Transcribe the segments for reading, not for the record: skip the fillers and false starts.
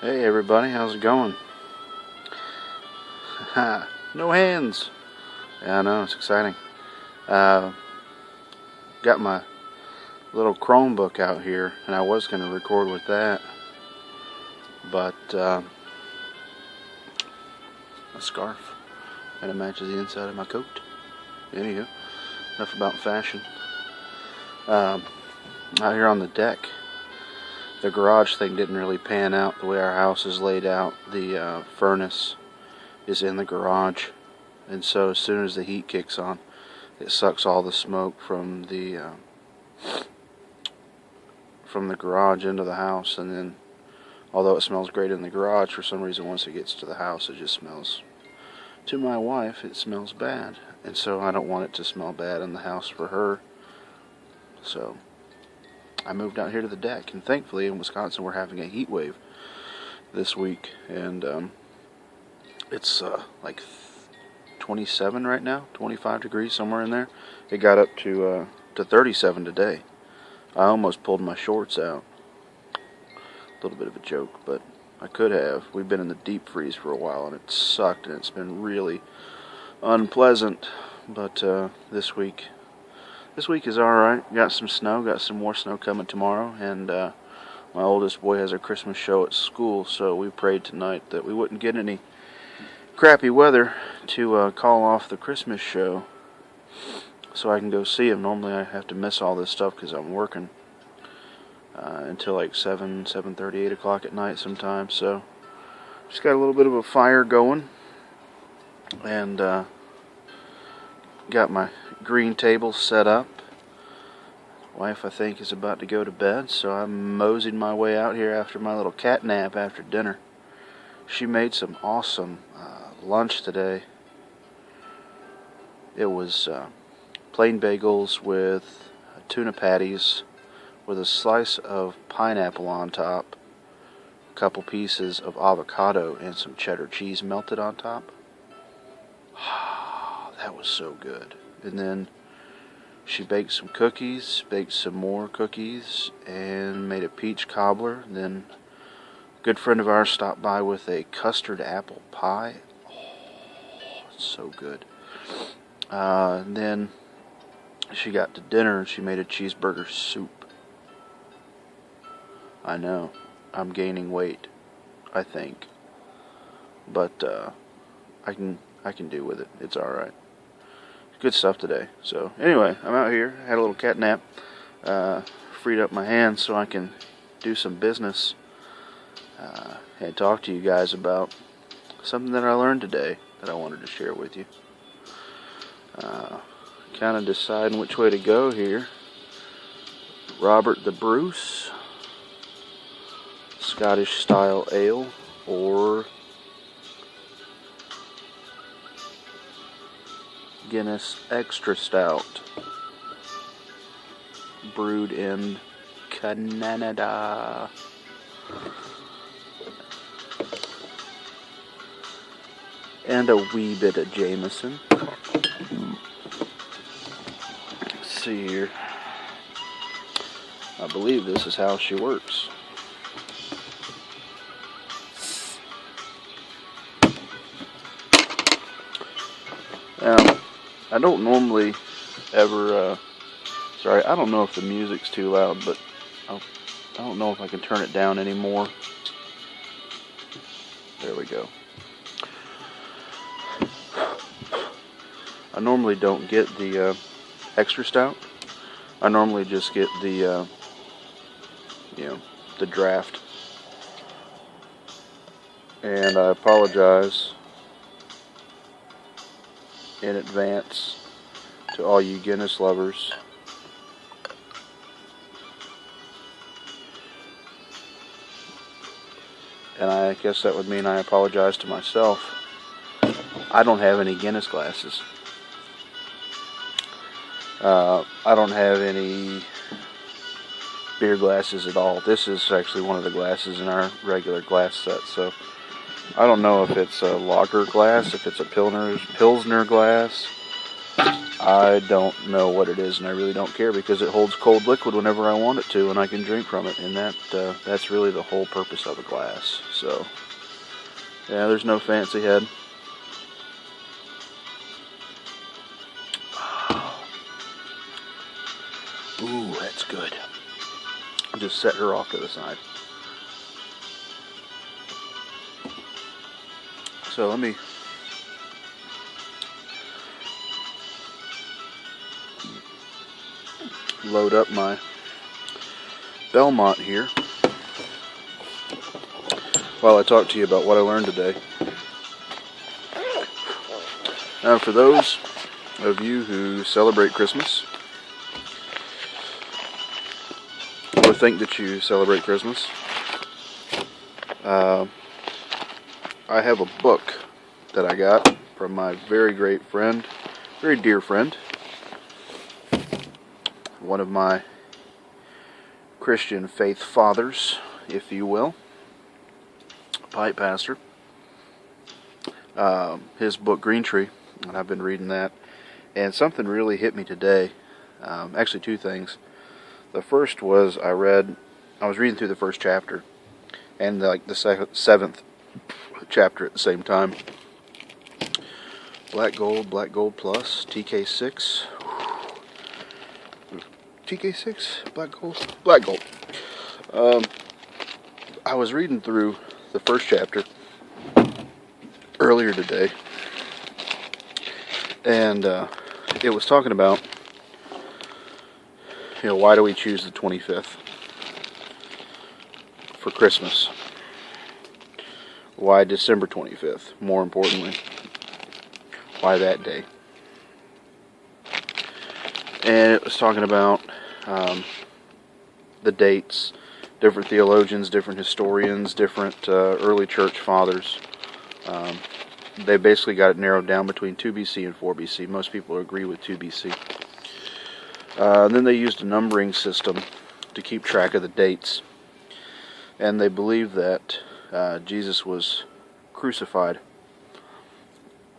Hey everybody, how's it going? No hands! Yeah, I know, it's exciting. Got my little Chromebook out here, and I was going to record with that, but a scarf, and it matches the inside of my coat. Anywho, enough about fashion. Out here on the deck, the garage thing didn't really pan out the way our house is laid out. The furnace is in the garage, and so as soon as the heat kicks on, it sucks all the smoke from the garage into the house. And then, although it smells great in the garage, for some reason once it gets to the house it just smells, to my wife, it smells bad. And so I don't want it to smell bad in the house for her. So I moved out here to the deck, and thankfully in Wisconsin we're having a heat wave this week, and it's like 27 right now, 25 degrees, somewhere in there. It got up to 37 today. I almost pulled my shorts out. A little bit of a joke, but I could have. We've been in the deep freeze for a while, and it sucked, and it's been really unpleasant. But this week is alright. Got some snow, got some more snow coming tomorrow, and my oldest boy has a Christmas show at school, so we prayed tonight that we wouldn't get any crappy weather to call off the Christmas show so I can go see him. Normally I have to miss all this stuff because I'm working until like 7:30, 8 o'clock at night sometimes. So just got a little bit of a fire going, and got my green table set up. Wife, I think, is about to go to bed, so I'm moseying my way out here after my little cat nap after dinner. She made some awesome lunch today. It was plain bagels with tuna patties with a slice of pineapple on top, a couple pieces of avocado, and some cheddar cheese melted on top. That was so good. And then she baked some cookies, baked some more cookies, and made a peach cobbler. And then a good friend of ours stopped by with a custard apple pie. Oh, it's so good. And then she got to dinner and she made a cheeseburger soup. I know, I'm gaining weight, I think, but I can do with it. It's alright. Good stuff today. So anyway, I'm out here, had a little cat nap, freed up my hands so I can do some business, and talk to you guys about something that I learned today that I wanted to share with you. Kind of deciding which way to go here. Robert the Bruce, Scottish style ale, or Guinness Extra Stout, brewed in Canada. And a wee bit of Jameson. Let's see here. I believe this is how she works. I don't normally ever, I don't know if the music's too loud, but I don't know if I can turn it down anymore. There we go. I normally don't get the extra stout. I normally just get the, the draft. And I apologize in advance to all you Guinness lovers. And I guess that would mean I apologize to myself. I don't have any Guinness glasses. I don't have any beer glasses at all. This is actually one of the glasses in our regular glass set, so I don't know if it's a lager glass, if it's a Pilsner glass. I don't know what it is, and I really don't care, because it holds cold liquid whenever I want it to, and I can drink from it, and that's really the whole purpose of a glass. So, yeah, there's no fancy head. Ooh, that's good. Just set her off to the side. So let me load up my Belmont here while I talk to you about what I learned today. Now, for those of you who celebrate Christmas, or think that you celebrate Christmas, I have a book that I got from my very great friend, very dear friend, one of my Christian faith fathers, if you will, pipe pastor. His book, Green Tree, and I've been reading that, and something really hit me today. Actually, two things. The first was I was reading through the first chapter, and like the seventh chapter at the same time. Black Gold Plus, TK6. TK6, Black Gold. I was reading through the first chapter earlier today, and it was talking about, why do we choose the 25th for Christmas? Why December 25th? More importantly, why that day? And it was talking about the dates, different theologians, different historians, different early church fathers. They basically got it narrowed down between 2 BC and 4 BC. Most people agree with 2 BC. And then they used a numbering system to keep track of the dates. And they believe that Jesus was crucified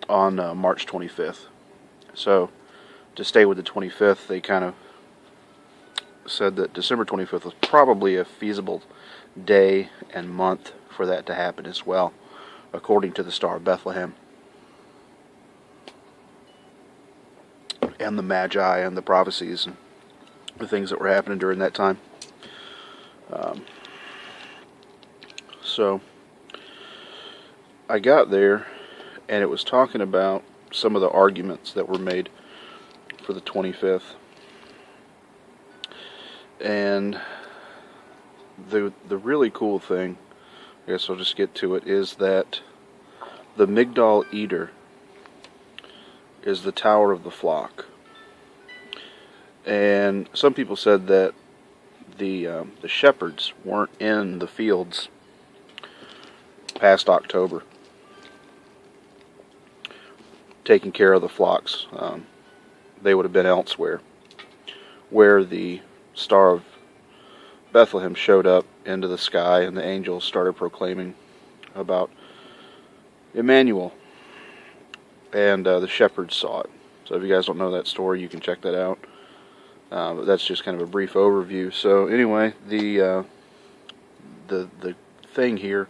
on March 25th. So, to stay with the 25th, they kind of said that December 25th was probably a feasible day and month for that to happen as well, according to the Star of Bethlehem and the Magi and the prophecies and the things that were happening during that time. So I got there, and it was talking about some of the arguments that were made for the 25th. And the really cool thing, I guess I'll just get to it, is that the Migdal Eder is the tower of the flock. And some people said that the shepherds weren't in the fields past October, taking care of the flocks. They would have been elsewhere, where the Star of Bethlehem showed up into the sky, and the angels started proclaiming about Emmanuel, and the shepherds saw it. So if you guys don't know that story, you can check that out. But that's just kind of a brief overview. So anyway, the thing here.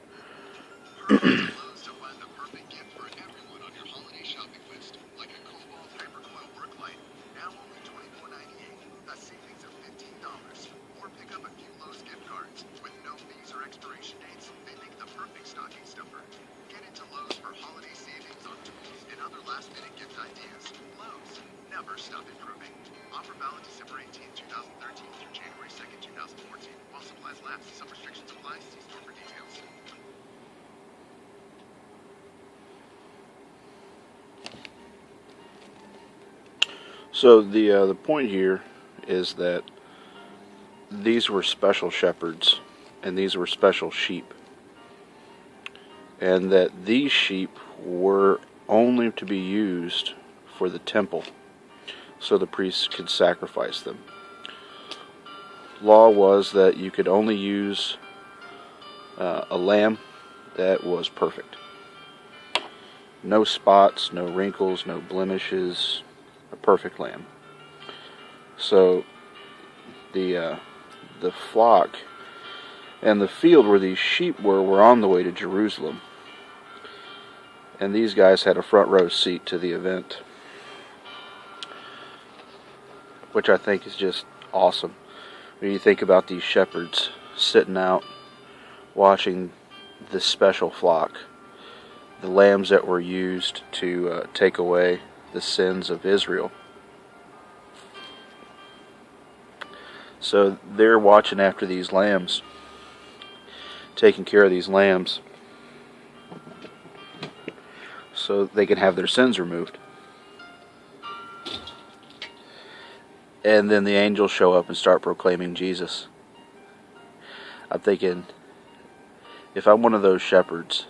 Stop improving. Offer valid December 18, 2013 through January 2nd, 2014. While supplies last, some restrictions apply. See store for details. So the point here is that these were special shepherds, and these were special sheep, and that these sheep were only to be used for the temple, so the priests could sacrifice them. Law was that you could only use a lamb that was perfect. No spots, no wrinkles, no blemishes, a perfect lamb. So the flock and the field where these sheep were on the way to Jerusalem. And these guys had a front row seat to the event, which I think is just awesome. When you think about these shepherds sitting out watching this special flock, the lambs that were used to take away the sins of Israel. So they're watching after these lambs, taking care of these lambs, so they can have their sins removed. And then the angels show up and start proclaiming Jesus. I'm thinking, if I'm one of those shepherds,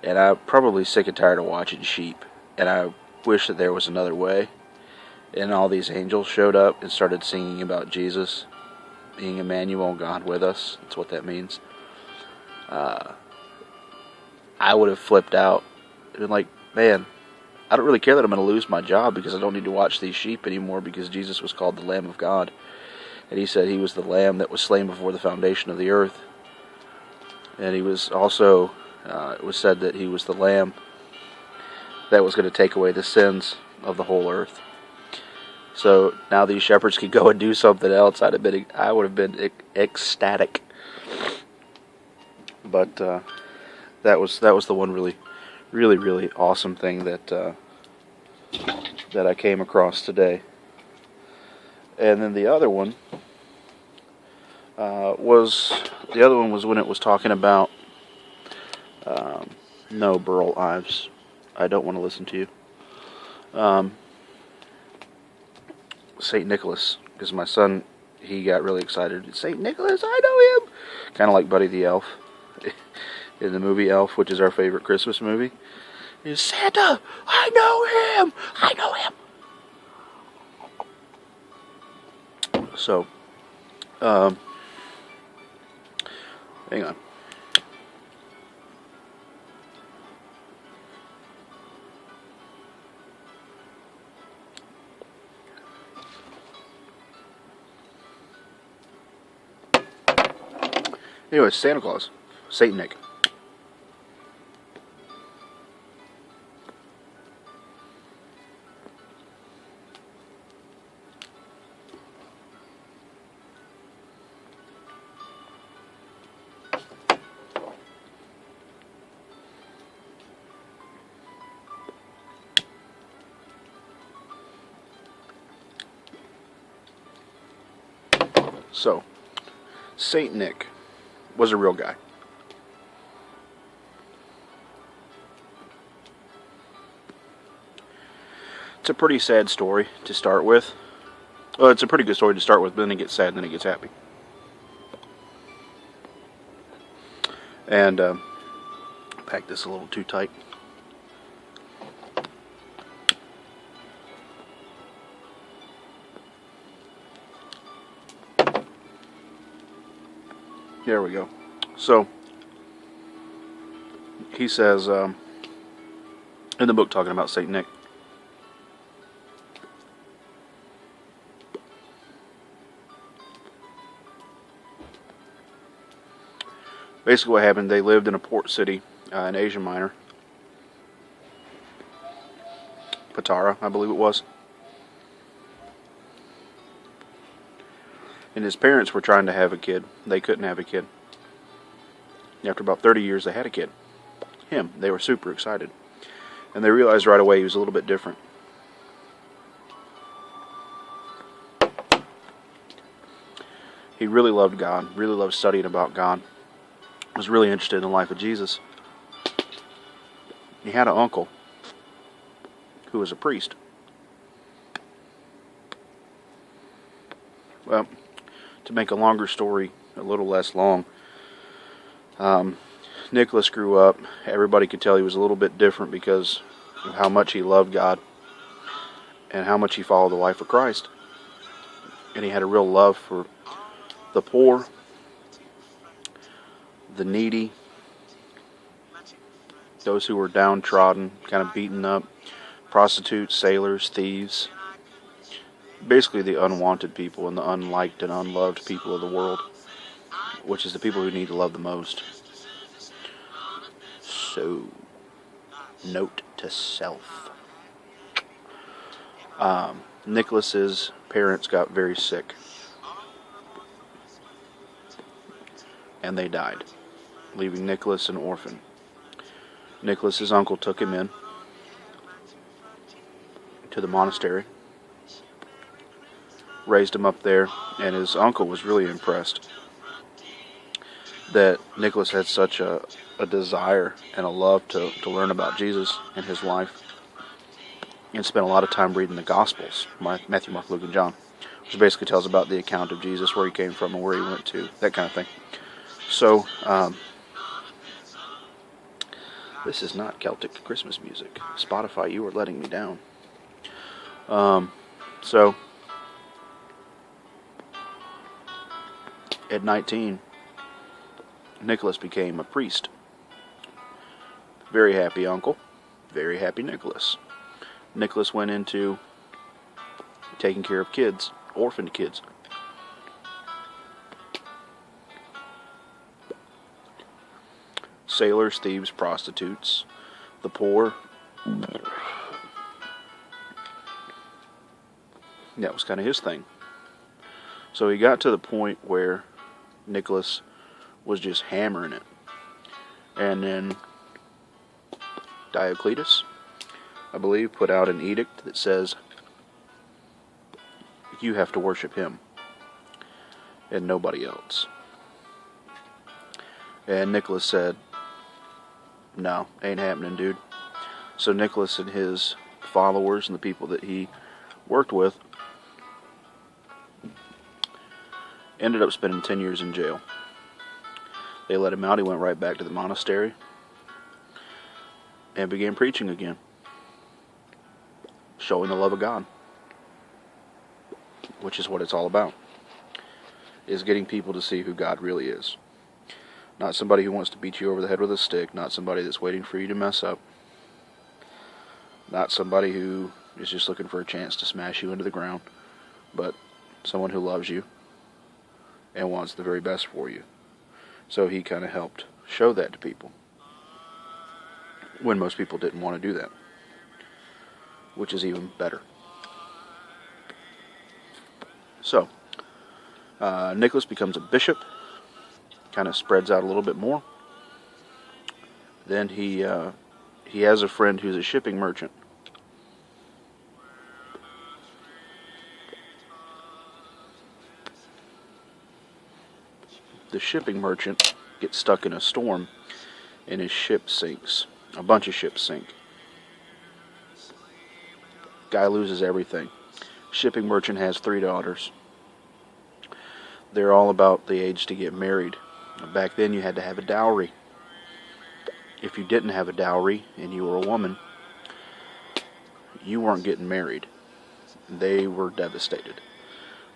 and I'm probably sick and tired of watching sheep, and I wish that there was another way, and all these angels showed up and started singing about Jesus being Emmanuel, God with us. That's what that means. I would have flipped out and been like, man, I don't really care that I'm going to lose my job because I don't need to watch these sheep anymore, because Jesus was called the Lamb of God. And he said he was the lamb that was slain before the foundation of the earth. And he was also, it was said that he was the lamb that was going to take away the sins of the whole earth. So now these shepherds could go and do something else. I would have been ecstatic. But that was the one really awesome thing that I came across today. And then the other one was when it was talking about no, Burl Ives, I don't want to listen to you. St. Nicholas, because my son, he got really excited. St. Nicholas, I know him! Kind of like Buddy the Elf in the movie Elf, which is our favorite Christmas movie. He's Santa, I know him! I know him! So, hang on. Anyway, Santa Claus, Saint Nick. So, Saint Nick was a real guy. It's a pretty sad story to start with. Well, it's a pretty good story to start with, but then it gets sad and then it gets happy. And pack this a little too tight. There we go. So, he says, in the book talking about St. Nick, basically what happened, they lived in a port city in Asia Minor. Patara, I believe it was. And his parents were trying to have a kid. They couldn't have a kid. After about 30 years, they had a kid. Him. They were super excited. And they realized right away he was a little bit different. He really loved God. Really loved studying about God. Was really interested in the life of Jesus. He had an uncle who was a priest. Well, to make a longer story a little less long, Nicholas grew up. Everybody could tell he was a little bit different because of how much he loved God and how much he followed the life of Christ. And he had a real love for the poor, the needy, those who were downtrodden, kind of beaten up, prostitutes, sailors, thieves, basically the unwanted people and the unliked and unloved people of the world, which is the people who need to love the most. So, note to self. Nicholas's parents got very sick, and they died, leaving Nicholas an orphan. Nicholas's uncle took him in to the monastery, raised him up there, and his uncle was really impressed that Nicholas had such a desire and a love to learn about Jesus and his life, and spent a lot of time reading the Gospels, Matthew, Mark, Luke, and John, which basically tells about the account of Jesus, where he came from and where he went to, that kind of thing. So, this is not Celtic Christmas music. Spotify, you are letting me down. So, at 19, Nicholas became a priest. Very happy uncle, very happy Nicholas. Nicholas went into taking care of kids, orphaned kids. Sailors, thieves, prostitutes, the poor. That was kind of his thing. So he got to the point where Nicholas was just hammering it. And then Diocletus, I believe, put out an edict that says you have to worship him and nobody else. And Nicholas said, no, ain't happening, dude. So Nicholas and his followers and the people that he worked with ended up spending 10 years in jail. They let him out. He went right back to the monastery and began preaching again, showing the love of God, which is what it's all about, is getting people to see who God really is. Not somebody who wants to beat you over the head with a stick, not somebody that's waiting for you to mess up, not somebody who is just looking for a chance to smash you into the ground, but someone who loves you and wants the very best for you. So he kind of helped show that to people, when most people didn't want to do that, which is even better. So, Nicholas becomes a bishop, kind of spreads out a little bit more. Then he has a friend who's a shipping merchant. The shipping merchant gets stuck in a storm, and his ship sinks. A bunch of ships sink. Guy loses everything. Shipping merchant has 3 daughters. They're all about the age to get married. Back then you had to have a dowry. If you didn't have a dowry and you were a woman, you weren't getting married. They were devastated.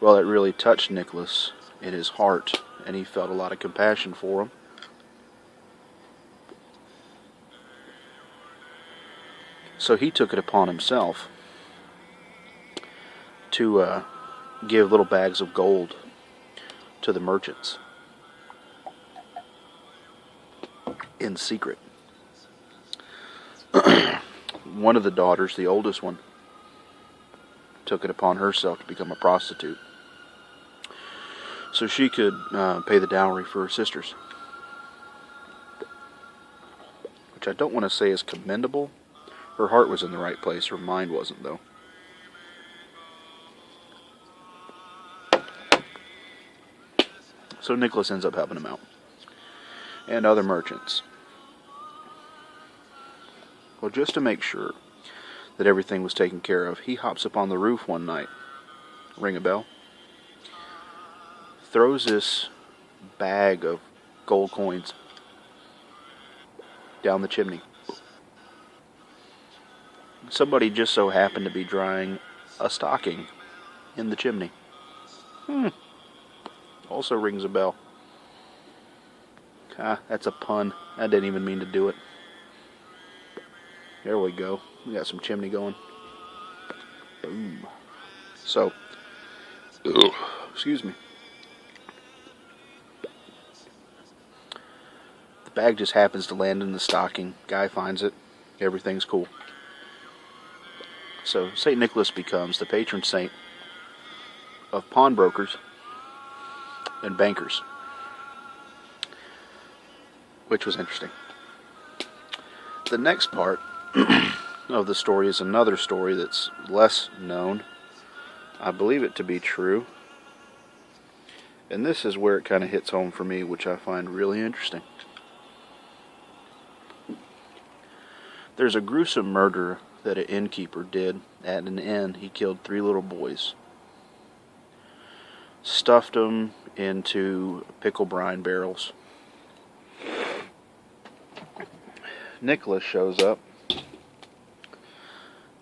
Well, it really touched Nicholas in his heart, and he felt a lot of compassion for them. So he took it upon himself to give little bags of gold to the merchants in secret. One of the daughters, the oldest one, took it upon herself to become a prostitute so she could pay the dowry for her sisters, which I don't want to say is commendable. Her heart was in the right place, her mind wasn't, though. So Nicholas ends up helping him out, and other merchants. Well, just to make sure that everything was taken care of, he hops up on the roof one night, ring a bell, throws this bag of gold coins down the chimney. Somebody just so happened to be drying a stocking in the chimney. Also rings a bell. That's a pun. I didn't even mean to do it. There we go. We got some chimney going. Boom. So, excuse me. The bag just happens to land in the stocking. Guy finds it. Everything's cool. So, St. Nicholas becomes the patron saint of pawnbrokers and bankers, which was interesting. The next part of the story is another story that's less known. I believe it to be true. And this is where it kind of hits home for me, which I find really interesting. There's a gruesome murder that an innkeeper did at an inn. He killed 3 little boys. Stuffed them into pickle brine barrels. Nicholas shows up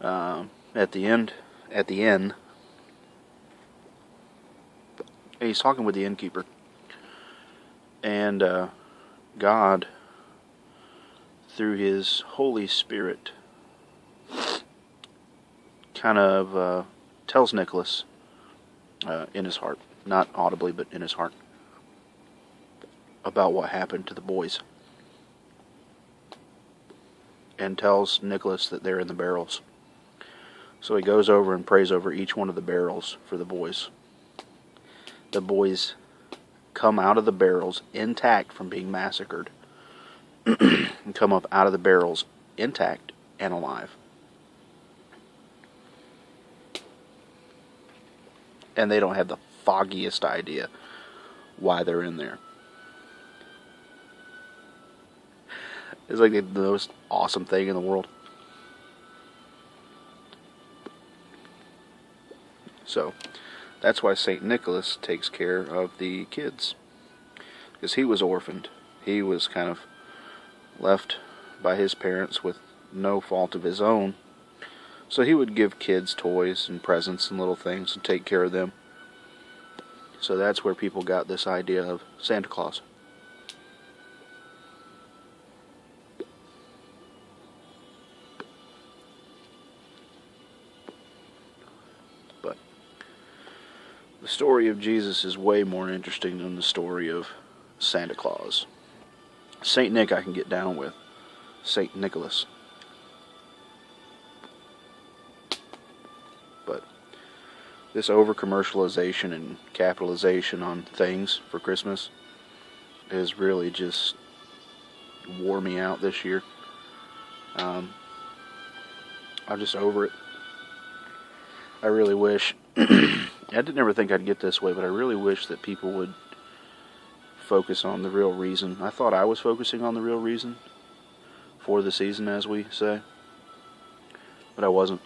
at the inn. And he's talking with the innkeeper. And God, through His Holy Spirit, kind of tells Nicholas in his heart, not audibly, but in his heart, about what happened to the boys. And tells Nicholas that they're in the barrels. So he goes over and prays over each one of the barrels for the boys. The boys come out of the barrels intact from being massacred. And come up out of the barrels intact and alive. And they don't have the foggiest idea why they're in there. It's like the most awesome thing in the world. So, that's why St. Nicholas takes care of the kids. Because he was orphaned. He was kind of left by his parents with no fault of his own. So he would give kids toys and presents and little things and take care of them. So that's where people got this idea of Santa Claus. But the story of Jesus is way more interesting than the story of Santa Claus. Saint Nick I can get down with. Saint Nicholas. But this over-commercialization and capitalization on things for Christmas has really just wore me out this year. I'm just over it. I really wish, I didn't ever think I'd get this way, but I really wish that people would focus on the real reason. I thought I was focusing on the real reason for the season, as we say, but I wasn't.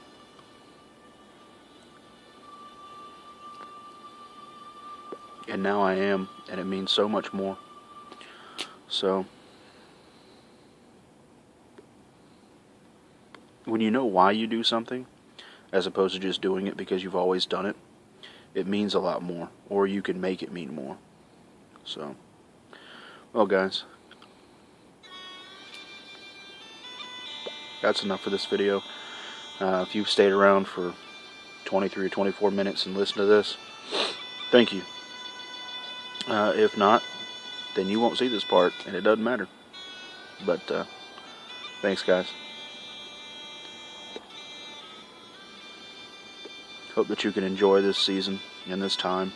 And now I am, and it means so much more. So, when you know why you do something, as opposed to just doing it because you've always done it, it means a lot more, or you can make it mean more. So, well guys, that's enough for this video. If you've stayed around for 23 or 24 minutes and listened to this, thank you. If not, then you won't see this part, and it doesn't matter. But, thanks guys. Hope that you can enjoy this season and this time,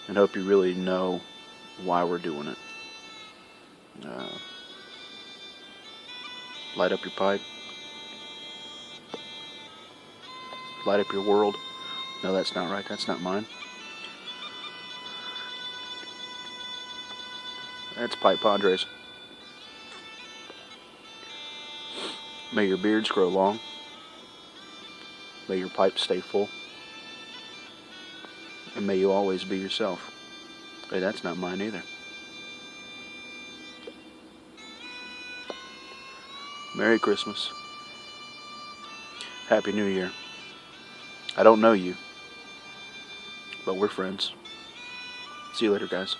and hope you really know why we're doing it. Light up your pipe. Light up your world. No, that's not right. That's not mine. That's Pipe Padres. May your beards grow long. May your pipes stay full. And may you always be yourself. Hey, that's not mine either. Merry Christmas. Happy New Year. I don't know you, but we're friends. See you later, guys.